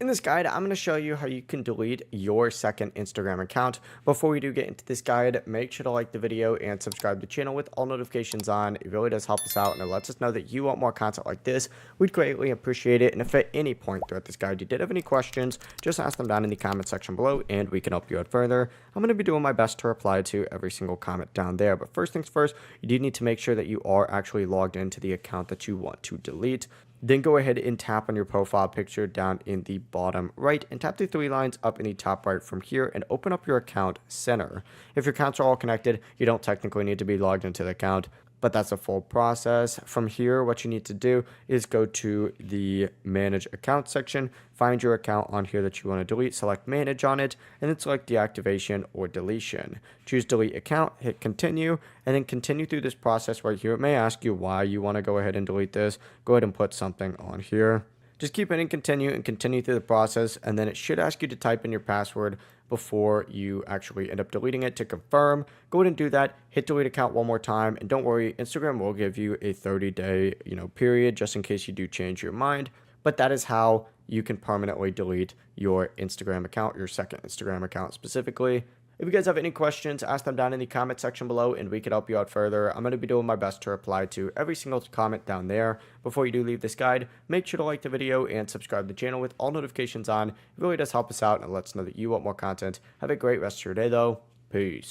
In this guide, I'm going to show you how you can delete your second Instagram account. Before we do get into this guide, make sure to like the video and subscribe to the channel with all notifications on. It really does help us out and it lets us know that you want more content like this. We'd greatly appreciate it. And if at any point throughout this guide you did have any questions, just ask them down in the comment section below and we can help you out further. I'm going to be doing my best to reply to every single comment down there. But first things first, you do need to make sure that you are actually logged into the account that you want to delete. Then go ahead and tap on your profile picture down in the bottom right and tap the three lines up in the top right from here and open up your account center. If your accounts are all connected, you don't technically need to be logged into the account, but that's a full process. From here, what you need to do is go to the manage account section, find your account on here that you want to delete, select manage on it, and then select deactivation or deletion. Choose delete account, hit continue, and then continue through this process right here. It may ask you why you want to go ahead and delete this. Go ahead and put something on here. Just keep hitting continue and continue through the process, and then it should ask you to type in your password before you actually end up deleting it to confirm. Go ahead and do that. Hit delete account one more time, and don't worry, Instagram will give you a 30-day, period just in case you do change your mind. But that is how you can permanently delete your Instagram account, your second Instagram account specifically. If you guys have any questions, ask them down in the comment section below and we could help you out further. I'm going to be doing my best to reply to every single comment down there. Before you do leave this guide, make sure to like the video and subscribe to the channel with all notifications on. It really does help us out and it lets us know that you want more content. Have a great rest of your day though. Peace.